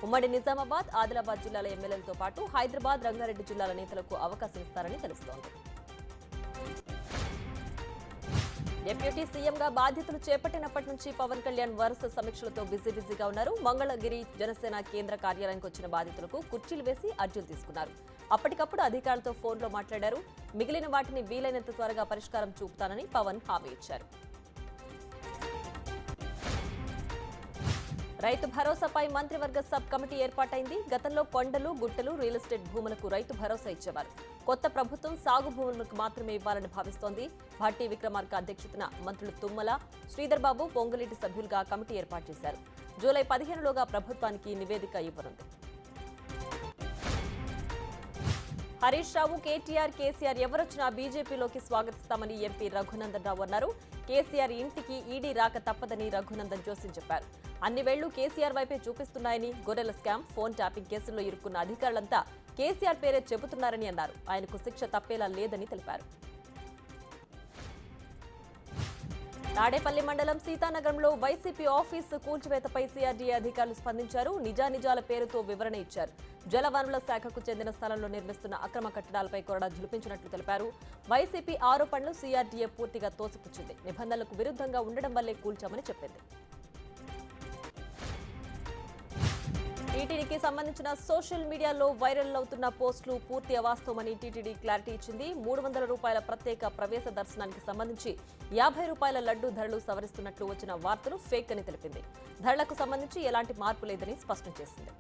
ఉమ్మడి నిజామాబాద్, ఆదిలాబాద్ జిల్లాల ఎమ్మెల్యేలతో పాటు హైదరాబాద్, రంగారెడ్డి జిల్లాల నేతలకు అవకాశం ఇస్తారని తెలుస్తోంది. డిప్యూటీ సీఎంగా బాధ్యతలు చేపట్టినప్పటి నుంచి పవన్ కళ్యాణ్ వరుస సమీక్షలతో బిజీగా ఉన్నారు. మంగళగిరి జనసేన కేంద్ర కార్యాలయానికి వచ్చిన బాధితులకు కుర్చీలు వేసి అర్జీలు తీసుకున్నారు. అప్పటికప్పుడు అధికారులతో ఫోన్లో మాట్లాడారు. మిగిలిన వాటిని వీలైనంత త్వరగా పరిష్కారం చూపుతానని పవన్ హామీ ఇచ్చారు. రైతు భరోసాపై మంత్రివర్గ సబ్ కమిటీ ఏర్పాటైంది. గతంలో కొండలు, గుట్టలు, రియల్ ఎస్టేట్ భూములకు రైతు భరోసా ఇచ్చేవారు. కొత్త ప్రభుత్వం సాగు భూములకు మాత్రమే ఇవ్వాలని భావిస్తోంది. భట్టి విక్రమార్క అధ్యక్షతన మంత్రులు తుమ్మల, శ్రీధర్ బాబు, పొంగులేటి సభ్యులుగా కమిటీ ఏర్పాటు చేశారు. జూలై 15లోగా ప్రభుత్వానికి నివేదిక ఇవ్వనుంది. హరీష్ రావు, కేటీఆర్, కేసీఆర్ ఎవరొచ్చినా బీజేపీలోకి స్వాగతిస్తామని ఎంపీ రఘునందన్ రావు అన్నారు. కేసీఆర్ ఇంటికి ఈడీ రాక తప్పదని రఘునందన్ జోస్యం చెప్పారు. అన్ని వేళ్లు కేసీఆర్ వైపే చూపిస్తున్నాయని, గొర్రెల స్కామ్, ఫోన్ ట్యాపింగ్ కేసుల్లో ఇరుక్కున్న అధికారులంతా కేసీఆర్ పేరే చెబుతున్నారని అన్నారు. ఆయనకు శిక్ష తప్పేలా లేదని తెలిపారు. తాడేపల్లి మండలం సీతానగరంలో వైసీపీ ఆఫీసు కూల్చివేతపై సీఆర్డీఏ అధికారులు స్పందించారు. నిజానిజాల పేరుతో వివరణ ఇచ్చారు. జలవనరుల శాఖకు చెందిన స్థలంలో నిర్మిస్తున్న అక్రమ కట్టడాలపై కొరడా జులిపించినట్లు తెలిపారు. వైసీపీ ఆరోపణలు సీఆర్డీఏ పూర్తిగా తోసిపుచ్చింది. నిబంధనలకు విరుద్ధంగా ఉండడం వల్లే కూల్చామని చెప్పింది. టీటీడీకి సంబంధించిన సోషల్ మీడియాలో వైరల్ అవుతున్న పోస్టులు పూర్తి అవాస్తవమని టీటీడీ క్లారిటీ ఇచ్చింది. 300 రూపాయల ప్రత్యేక ప్రవేశ దర్శనానికి సంబంధించి 50 రూపాయల లడ్డూ ధరలు సవరిస్తున్నట్లు వచ్చిన వార్తలు ఫేక్ అని తెలిపింది. ధరలకు సంబంధించి ఎలాంటి మార్పు లేదని స్పష్టం చేసింది.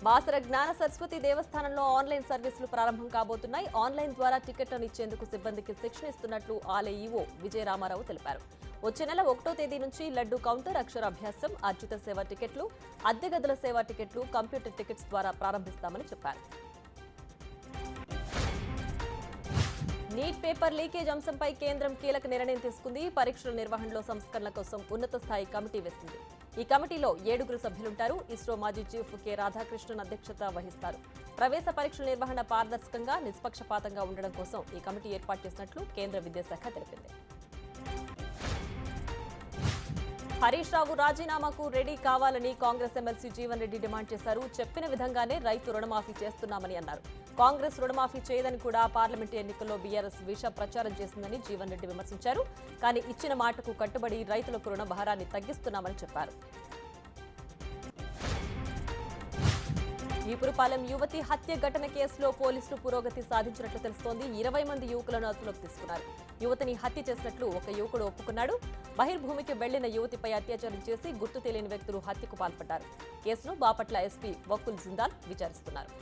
బాసర జ్ఞాన సరస్వతి దేవస్థానంలో ఆన్లైన్ సర్వీసులు ప్రారంభం కాబోతున్నాయి. ఆన్లైన్ ద్వారా టికెట్లను ఇచ్చేందుకు సిబ్బందికి శిక్షణ ఇస్తున్నట్లు ఆలయ ఈవో విజయరామారావు తెలిపారు. వచ్చే నెల 1వ తేదీ నుంచి లడ్డూ కౌంటర్, అక్షరాభ్యాసం, అర్జిత సేవ టికెట్లు, అద్దె గదుల సేవా టికెట్లు, కంప్యూటర్ టికెట్స్ ద్వారా ప్రారంభిస్తామని చెప్పారు. నీట్ పేపర్ లీకేజ్ అంశంపై కేంద్రం కీలక నిర్ణయం తీసుకుంది. పరీక్షల నిర్వహణలో సంస్కరణల కోసం ఉన్నత స్థాయి కమిటీ వేసింది. ఈ కమిటీలో 7 సభ్యులుంటారు. ఇస్రో మాజీ చీఫ్ కె రాధాకృష్ణన్ అధ్యక్షత వహిస్తారు. ప్రవేశ పరీక్షల నిర్వహణ పారదర్శకంగా, నిష్పక్షపాతంగా ఉండడం కోసం ఈ కమిటీ ఏర్పాటు చేసినట్లు కేంద్ర విద్యాశాఖ తెలిపింది. హరీష్ రావు రాజీనామాకు రెడీ కావాలని కాంగ్రెస్ ఎమ్మెల్సీ జీవన్ రెడ్డి డిమాండ్ చేశారు. చెప్పిన విధంగానే రైతు రుణమాఫీ చేస్తున్నామని అన్నారు. కాంగ్రెస్ రుణమాఫీ చేయదని కూడా పార్లమెంటు ఎన్నికల్లో బీఆర్ఎస్ విష ప్రచారం చేసిందని జీవన్ రెడ్డి విమర్శించారు. కానీ ఇచ్చిన మాటకు కట్టుబడి రైతులకు రుణ భారాన్ని తగ్గిస్తున్నామని చెప్పారు. ఈపురపాలెం యువతి హత్య ఘటన కేసులో పోలీసులు పురోగతి సాధించినట్లు తెలుస్తోంది. 20 మంది యువకులను అదుపులోకి తీసుకున్నారు. యువతిని హత్య చేసినట్లు ఒక యువకుడు ఒప్పుకున్నాడు. బహిర్భూమికి వెళ్లిన యువతిపై అత్యాచారం చేసి గుర్తు తెలియని వ్యక్తులు హత్యకు పాల్పడ్డారు. కేసును బాపట్ల ఎస్పీ వకుల్ జిందాల్ విచారిస్తున్నారు.